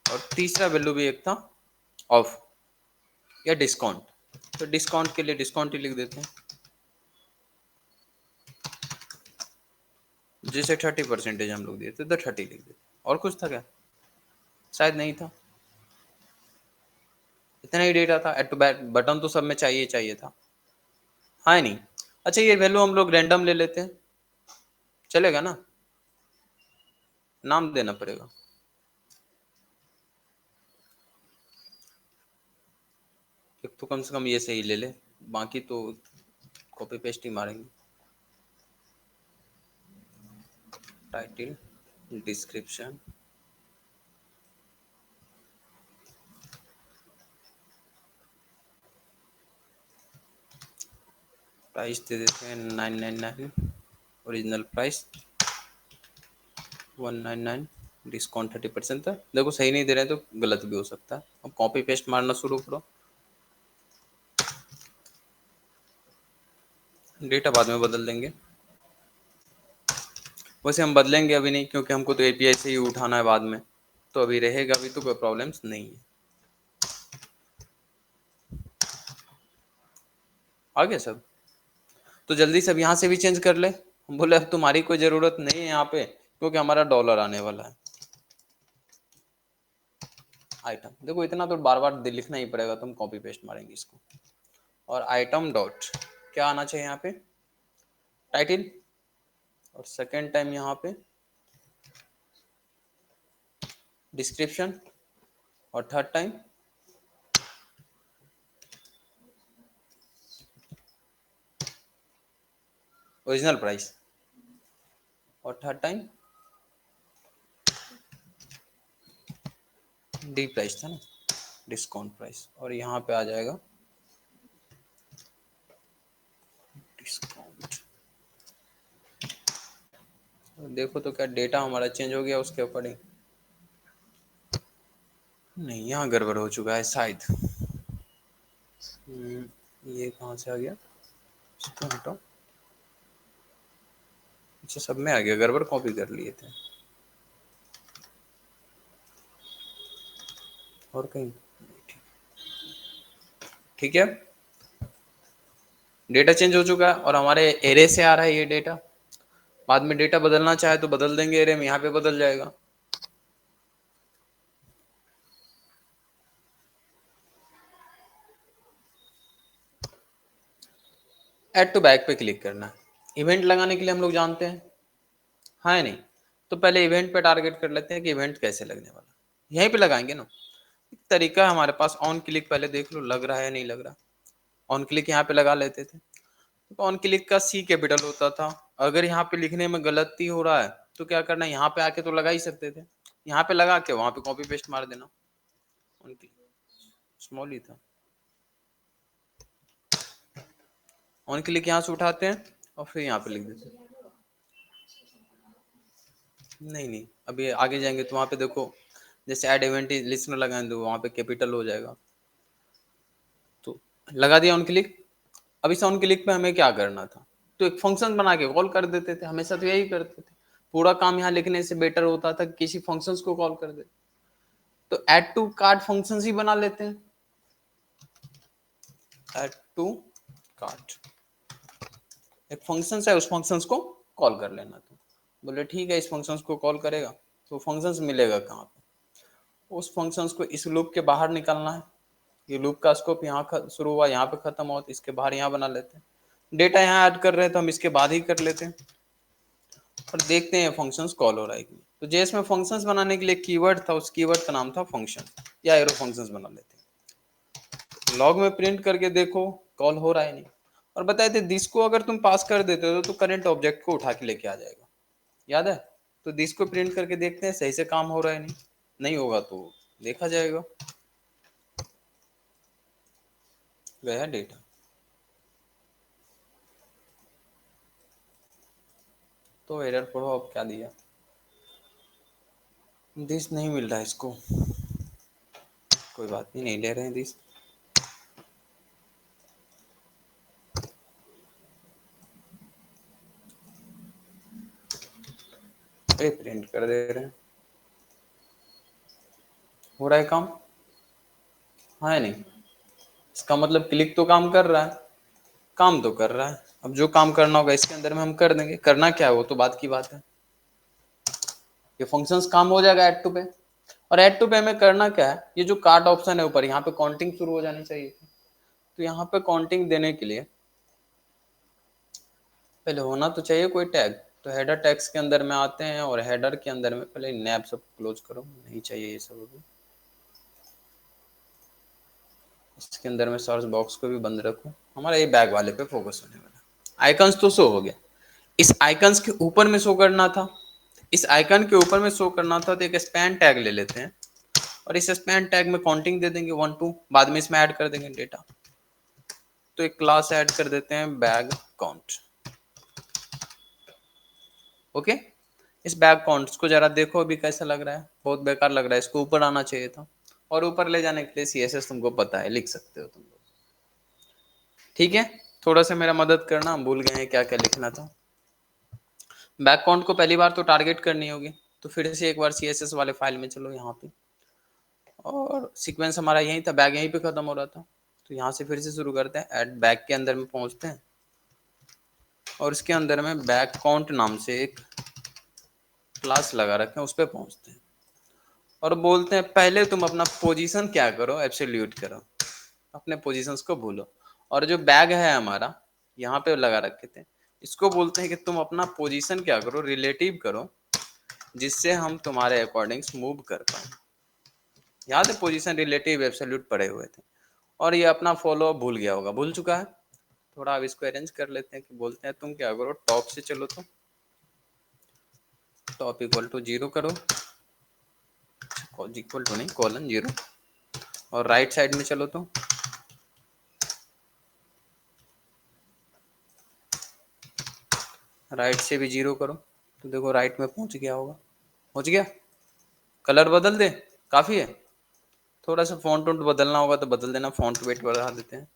और तीसरा वैल्यू भी एक था, ऑफ या डिस्काउंट, तो डिस्काउंट के लिए डिस्काउंट ही लिख देते हैं, जैसे 30% हम लोग दिए थे तो 30 लिख देते। और कुछ था क्या? शायद नहीं था, इतना ही डेटा था। एट बटन तो सब में चाहिए चाहिए था, हाँ नहीं? अच्छा ये वैल्यू हम लोग रैंडम ले लेते हैं, चलेगा ना? नाम देना पड़ेगा। एक तो कम से कम ये सही ले ले, बाकी तो कॉपी पेस्ट ही मारेंगे। टाइटल, डिस्क्रिप्शन, प्राइस दे देते हैं 999, ओरिजिनल प्राइस 199, डिस्काउंट 30% था। देखो सही नहीं दे रहे हैं तो गलत भी हो सकता है। अब कॉपी पेस्ट मारना शुरू करो, डेटा बाद में बदल देंगे। वैसे हम बदलेंगे अभी नहीं, क्योंकि हमको तो एपीआई से ही उठाना है बाद में, तो अभी रहेगा, अभी तो कोई प्रॉब्लम्स नहीं है। आ गया सब, तो जल्दी से अब यहाँ से भी चेंज कर ले। हम बोले अब तुम्हारी कोई ज़रूरत नहीं है यहाँ पे, क्योंकि हमारा डॉलर आने वाला है। आइटम, देखो इतना तो बार बार लिखना ही पड़ेगा, तुम कॉपी पेस्ट मारेंगे इसको। और आइटम डॉट क्या आना चाहिए यहाँ पे, टाइटल, और सेकेंड टाइम यहाँ पे डिस्क्रिप्शन, और थर्ड टाइम ओरिजिनल प्राइस, और थर्ड टाइम डी प्राइस था ना, डिस्काउंट प्राइस, और यहाँ पे आ जाएगा डिस्काउंट। देखो तो क्या डेटा हमारा चेंज हो गया उसके अकॉर्डिंग? नहीं, यहाँ गड़बड़ हो चुका है शायद। ये कहाँ से आ गया, इसको हटाओ। अच्छा, सब में आ गया, गड़बड़ कॉपी कर लिए थे और कहीं। ठीक है, डेटा चेंज हो चुका है और हमारे एरे से आ रहा है ये डेटा। बाद में डेटा बदलना चाहे तो बदल देंगे एरे में, यहाँ पे बदल जाएगा। ऐड टू बैक पे क्लिक करना है। इवेंट लगाने के लिए हम लोग जानते हैं, हाँ या नहीं? तो पहले इवेंट पे टारगेट कर लेते हैं कि इवेंट कैसे लगने वाला, यहीं पे लगाएंगे ना। एक तरीका है हमारे पास, ऑन क्लिक पहले देख लो लग रहा है नहीं लग रहा। ऑन क्लिक यहाँ पे लगा लेते थे, तो ऑन क्लिक का सी कैपिटल होता था। अगर यहाँ पे लिखने में गलती हो रहा है तो क्या करना है, यहाँ पे आके तो लगा ही सकते थे, यहाँ पे लगा के वहां पे कॉपी पेस्ट मार देना। ऑन क्लिक स्मॉल ही था, ऑन क्लिक यहाँ से उठाते हैं और फिर यहाँ पे लिख देते हैं। नहीं नहीं, अभी आगे जाएंगे तो वहाँ पे देखो, जैसे ऐड इवेंट लिस्टनर लगाएंगे तो वहाँ पे कैपिटल हो जाएगा। तो लगा दिया ऑन क्लिक। अब इस ऑन क्लिक पे हमें क्या करना था, तो एक फंक्शन बना के कॉल कर देते थे, हमेशा तो यही करते थे। पूरा काम यहाँ लिखने से बेटर होता था किसी फंक्शंस को कॉल कर दे। तो ऐड टू कार्ट फंक्शंस ही बना लेते हैं। ऐड टू कार्ट एक फंक्शन है, उस फंक्शंस को कॉल कर लेना था। बोले ठीक है, इस फंक्शंस को कॉल करेगा तो फंक्शंस मिलेगा कहाँ पे, उस फंक्शंस को इस लूप के बाहर निकालना है। ये लूप का स्कोप यहाँ शुरू हुआ, यहाँ पे खत्म हुआ, तो इसके बाहर यहाँ बना लेते हैं। डेटा यहाँ ऐड कर रहे हैं तो हम इसके बाद ही कर लेते हैं और देखते हैं फंक्शंस कॉल हो रहा है कि नहीं। तो जेएस में फंक्शंस बनाने के लिए कीवर्ड था, उस कीवर्ड का नाम था फंक्शन, या एरो फंक्शंस बना लेते हैं। लॉग में प्रिंट करके देखो कॉल हो रहा है नहीं। और बताए थे दिस को अगर तुम पास कर देते हो तो करंट ऑब्जेक्ट को उठा के लेके आ जाएगा, याद है? तो दिस को प्रिंट करके देखते हैं सही से काम हो रहा है नहीं, नहीं होगा तो देखा जाएगा। गया डेटा, तो एरर पढ़ो अब क्या दिया। दिस नहीं मिल रहा है इसको, कोई बात नहीं, नहीं ले रहे हैं दिस। प्रिंट कर दे रहे हैं, हो रहा है काम, हाँ या नहीं? इसका मतलब क्लिक तो काम कर रहा है, काम तो कर रहा है। अब जो काम करना होगा इसके अंदर में हम कर देंगे, करना क्या है वो तो बात की बात है। ये फंक्शंस काम हो जाएगा ऐड टू पे। और ऐड टू पे में करना क्या है, ये जो कार्ट ऑप्शन है ऊपर, यहाँ पे काउंटिंग शुरू हो जानी चाहिए थी। तो यहाँ पे काउंटिंग देने के लिए पहले होना तो चाहिए कोई टैग। तो हेडर टैग्स के अंदर में आते हैं और हेडर के अंदर में पहले नैब सब क्लोज करो, नहीं चाहिए ये सब अभी। इसके अंदर में सर्च बॉक्स को भी बंद रखूं, हमारा ये बैग वाले पे फोकस होने वाला। आइकन्स तो शो हो गया, इस आइकन्स के ऊपर में शो करना था, इस आइकन के ऊपर में शो करना था, तो एक स्पैन टैग ले लेते हैं और इस स्पैन टैग में काउंटिंग दे देंगे 1 2, बाद में इसमें ऐड कर देंगे डेटा। तो एक क्लास ऐड कर देते हैं बैग काउंट। ओके, इस बैग काउंट्स को जरा देखो अभी कैसा लग रहा है, बहुत बेकार लग रहा है, इसको ऊपर आना चाहिए था। और ऊपर ले जाने के लिए सीएसएस तुमको पता है, लिख सकते हो तुम लोग। ठीक है, थोड़ा सा मेरा मदद करना, हम भूल गए हैं क्या क्या लिखना था। बैग काउंट को पहली बार तो टारगेट करनी होगी, तो फिर से एक बार सीएसएस वाले फाइल में चलो यहाँ पे, और सीक्वेंस हमारा यही था, बैग यहीं पे खत्म हो रहा था, तो यहाँ से फिर से शुरू करते हैं। ऐड बैग के अंदर में पहुँचते हैं और इसके अंदर में बैग काउंट नाम से एक क्लास लगा रखे हैं, उस पर पहुँचते हैं और बोलते हैं पहले तुम अपना पोजीशन क्या करो, एब्सोल्यूट करो, अपने पोजीशंस को भूलो। और जो बैग है हमारा यहाँ पे लगा रखे थे, इसको बोलते हैं कि तुम अपना पोजीशन क्या करो, रिलेटिव करो, जिससे हम तुम्हारे अकॉर्डिंग मूव कर पाए। याद है पोजीशन रिलेटिव एब्सोल्यूट पड़े हुए थे, और ये अपना फॉलो भूल गया होगा, भूल चुका है। थोड़ा अब इसको अरेंज कर लेते हैं कि बोलते हैं तुम क्या करो, टॉप से चलो, तो टॉप इक्वल टू 0 करो, इक्वल टू नहीं, कॉलन 0, और राइट साइड में चलो तो राइट से भी 0 करो, तो देखो राइट में पहुंच गया होगा, पहुंच गया। कलर बदल दे, काफी है। थोड़ा सा फॉन्ट वॉन्ट बदलना होगा तो बदल देना, फॉन्ट वेट बढ़ा देते हैं।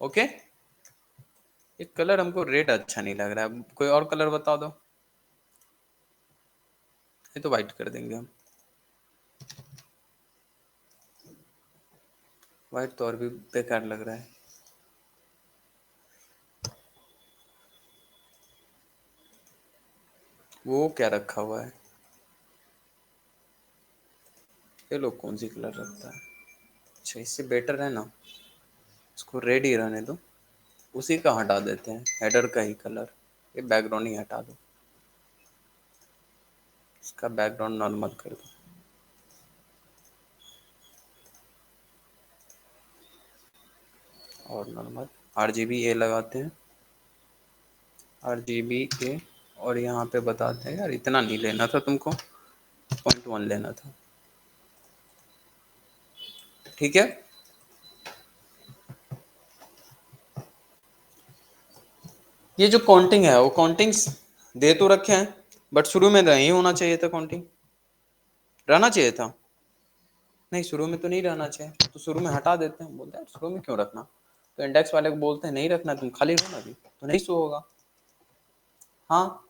ओके, ये कलर हमको रेड अच्छा नहीं लग रहा है, कोई और कलर बता दो। ये तो वाइट कर देंगे हम, वाइट तो और भी बेकार लग रहा है। वो क्या रखा हुआ है, ये लोग कौन सी कलर रखता है। अच्छा, इससे बेटर है ना, इसको रेड ही रहने दो, उसी का हटा देते हैं, हेडर का ही कलर, ये बैकग्राउंड ही हटा दो, इसका बैकग्राउंड नॉर्मल कर दो। और नॉर्मल RGB ए लगाते हैं, RGB ए, और यहाँ पे बताते हैं यार इतना नहीं लेना था तुमको, 0.1 लेना था। ठीक है, ये जो काउंटिंग है वो काउंटिंग्स दे तो रखे हैं, बट शुरू में नहीं होना चाहिए था काउंटिंग, रहना चाहिए था। नहीं, शुरू में तो नहीं रहना चाहिए, तो शुरू में हटा देते हैं, बोलते हैं शुरू में क्यों रखना, तो इंडेक्स वाले को बोलते हैं नहीं रखना, तुम खाली रहो ना अभी, तो नहीं शो होगा। हाँ,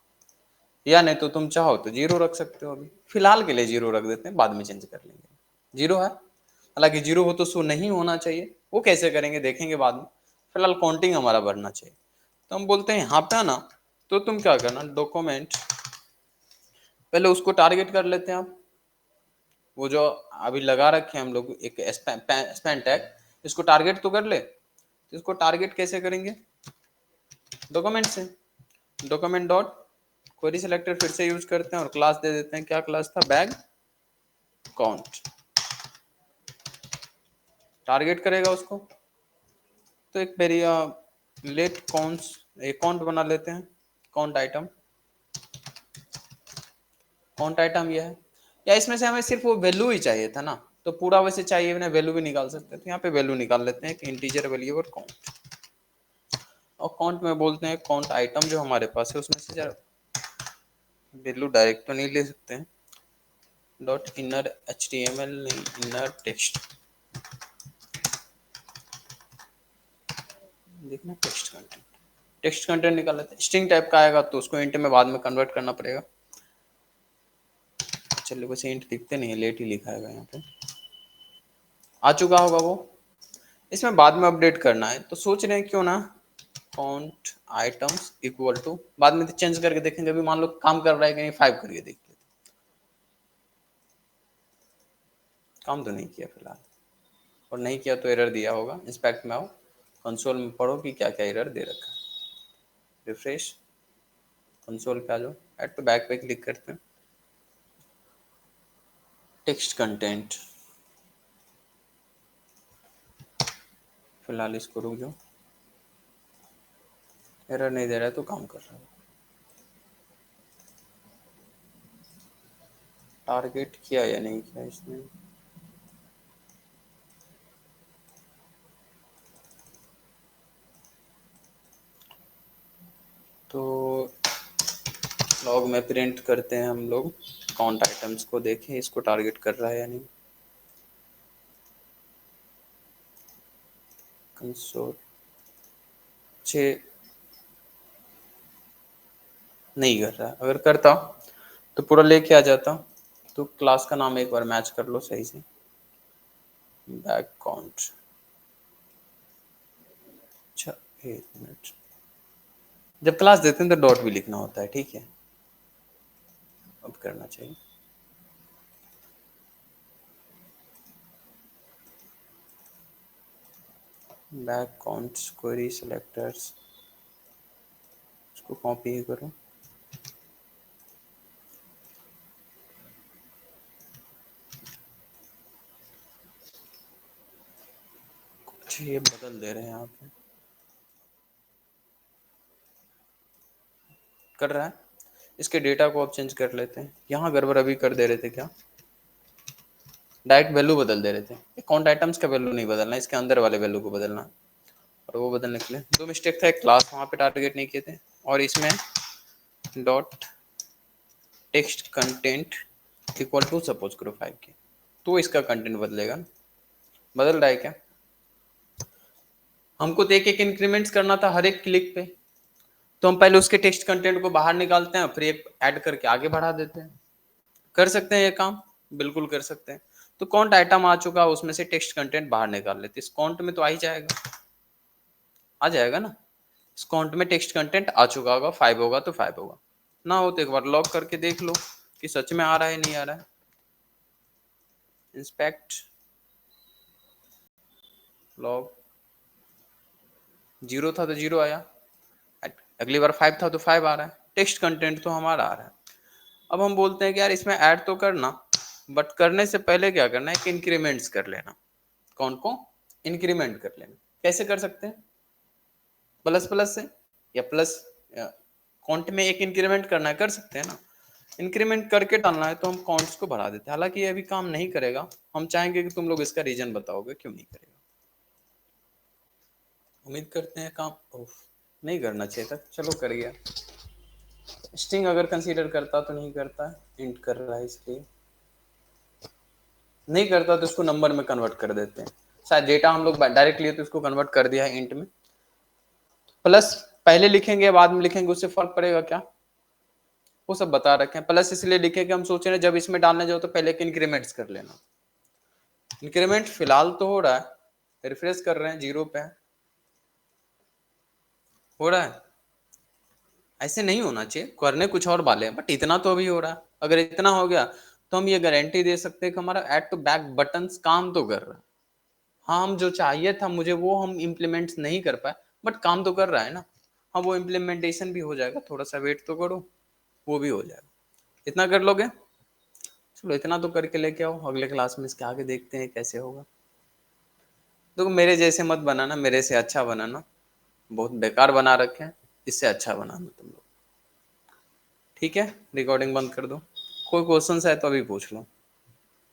या नहीं तो तुम चाहो तो 0 रख सकते हो, अभी फिलहाल के लिए 0 रख देते हैं, बाद में चेंज कर लेंगे। 0 है, हालांकि 0 हो तो शो नहीं होना चाहिए, वो कैसे करेंगे देखेंगे बाद में, फिलहाल काउंटिंग हमारा बढ़ना चाहिए। तो हम बोलते हैं यहाँ पे ना, तो तुम क्या करना, डॉक्यूमेंट, पहले उसको टारगेट कर लेते हैं आप, वो जो अभी लगा रखे हैं हम लोग एक स्पैन टैग, इसको टारगेट तो कर ले, तो इसको टारगेट कैसे करेंगे, डॉक्यूमेंट से, डॉक्यूमेंट डॉट क्वेरी सिलेक्टर फिर से यूज करते हैं और क्लास दे देते हैं, क्या क्लास था, बैग काउंट, टारगेट करेगा उसको। तो एक वेरिया लेट काउंट्स, एक काउंट बना लेते हैं, काउंट आइटम, काउंट आइटम ये है, या इसमें से हमें सिर्फ वो वैल्यू ही चाहिए था ना, तो पूरा वैसे चाहिए ना, वैल्यू भी निकाल सकते थे, यहाँ पे वैल्यू निकाल लेते हैं, इंटीजर वैल्यू और काउंट, और काउंट में बोलते हैं काउंट आइटम जो हमारे पास है उसमें से जरा वैल्यू डायरेक्ट तो नहीं ले सकते हैं, डॉट इनर HTML नहीं, इनर टेक्स्ट, देखना टेक्स्ट कंटेंट, टेक्स्ट कंटेंट निकाल लेते हैं, स्ट्रिंग टाइप का आएगा तो उसको इंट में बाद में कन्वर्ट करना पड़ेगा। चलिए, वैसे इंट दिखते नहीं है, लेट ही लिखा है यहाँ पे, आ चुका होगा वो, इसमें बाद में अपडेट करना है, तो सोच रहे हैं क्यों ना काउंट आइटम्स इक्वल टू, बाद में चेंज करके देखेंगे, अभी मान लो काम कर रहा है कि नहीं, 5 करके देख लेते, काम तो नहीं किया फिलहाल, और नहीं किया तो एरर दिया होगा, इंस्पेक्ट में आओ, कंसोल में पढ़ो कि क्या क्या एरर दे रखा है। रिफ्रेश, कंसोल पे आ जाओ, ऐड टू बैक पे क्लिक करते हैं, टेक्स्ट कंटेंट, फिलहाल इसको रुक जाओ, एरर नहीं दे रहा है तो काम कर रहा है। टारगेट किया या नहीं किया इसने, तो लॉग में प्रिंट करते हैं हम लोग, काउंट आइटम्स को देखें इसको टारगेट कर रहा है या नहीं। कंसोल 6 नहीं कर रहा, अगर करता तो पूरा लेके आ जाता। तो क्लास का नाम एक बार मैच कर लो सही से, बैक काउंट। अच्छा, 1 मिनट, जब क्लास देते हैं तो डॉट भी लिखना होता है, ठीक है, अब करना चाहिए। बैक काउंट क्वेरी सेलेक्टर्स, इसको कॉपी ही करो, कुछ ये बदल दे रहे हैं यहाँ पे, कर रहा है। इसके डेटा को अब चेंज कर लेते हैं, यहाँ गड़बड़ अभी कर दे रहे थे क्या, डायरेक्ट वैल्यू बदल दे रहे थे, काउंट आइटम्स का वैल्यू नहीं बदलना, इसके अंदर वाले वैल्यू को बदलना, और वो बदलने के लिए दो मिस्टेक था, एक क्लास वहाँ पे टारगेट नहीं किए थे, और इसमें dot text content equal to suppose करो 5 के, तो इसका कंटेंट बदलेगा ना, बदल रहा है क्या। हमको तो एक एक इंक्रीमेंट्स करना था हर एक क्लिक पे, तो हम पहले उसके टेक्स्ट कंटेंट को बाहर निकालते हैं, फिर एक ऐड करके आगे बढ़ा देते हैं। कर सकते हैं ये काम, बिल्कुल कर सकते हैं। तो कॉन्ट आइटम आ चुका, उसमें से टेक्स्ट कंटेंट बाहर निकाल लेते, इस कॉन्ट में तो आ ही जाएगा, आ जाएगा ना। इस कॉन्ट में टेक्स्ट कंटेंट आ चुका होगा, 5 होगा तो 5 होगा, ना हो तो एक बार लॉग करके देख लो कि सच में आ रहा है नहीं आ रहा है। इंस्पेक्ट लॉग, 0 था तो 0 आया, अगली बार 5 था तो 5 आ रहा है, टेक्स्ट कंटेंट तो हमारा आ रहा है। अब हम बोलते हैं कि यार इसमें ऐड तो करना, बट करने से पहले क्या करना है, कि इंक्रीमेंट्स कर लेना। कौन को इंक्रीमेंट कर लेना, कैसे कर सकते हैं, प्लस प्लस से, या प्लस काउंट में एक इंक्रीमेंट करना है, कर सकते हैं ना, इंक्रीमेंट करके डालना है तो हम काउंट्स को बढ़ा देते हैं। हालांकि ये अभी काम नहीं करेगा, हम चाहेंगे कि तुम लोग इसका रीजन बताओगे क्यों नहीं करेगा। उम्मीद करते हैं काम नहीं करना चाहिए था, चलो कर गया। स्ट्रिंग अगर कंसीडर करता तो नहीं करता, इंट कर रहा है इसलिए नहीं करता, तो इसको नंबर में कन्वर्ट कर देते हैं। शायद डेटा हम लोग डायरेक्ट लिए तो इसको कन्वर्ट कर दिया है इंट में। प्लस पहले लिखेंगे या बाद में लिखेंगे उससे फर्क पड़ेगा क्या, वो सब बता रखे हैं। प्लस इसलिए लिखे कि हम सोच रहे हैं जब इसमें डालने जाओ तो पहले के इंक्रीमेंट्स कर लेना। इंक्रीमेंट फिलहाल तो हो रहा है, रिफ्रेश कर रहे हैं 0 पे हो रहा है। ऐसे नहीं होना चाहिए, करने कुछ और वाले हैं, बट इतना तो अभी हो रहा है। अगर इतना हो गया तो हम ये गारंटी दे सकते हैं कि हमारा ऐड टू बैक बटन काम तो कर रहा है। हाँ, हम जो चाहिए था मुझे वो हम इम्प्लीमेंट नहीं कर पाए, बट काम तो कर रहा है ना। हाँ, वो इम्प्लीमेंटेशन भी हो जाएगा, थोड़ा सा वेट तो करो, वो भी हो जाएगा। इतना कर लोगे, चलो इतना तो करके लेके आओ, अगले क्लास में इसके आगे देखते हैं कैसे होगा। देखो मेरे जैसे मत बनाना, मेरे से अच्छा बनाना, बहुत बेकार बना रखे हैं, इससे अच्छा बनाना तुम लोग। ठीक है, रिकॉर्डिंग बंद कर दो, कोई क्वेश्चन है तो अभी पूछ लो।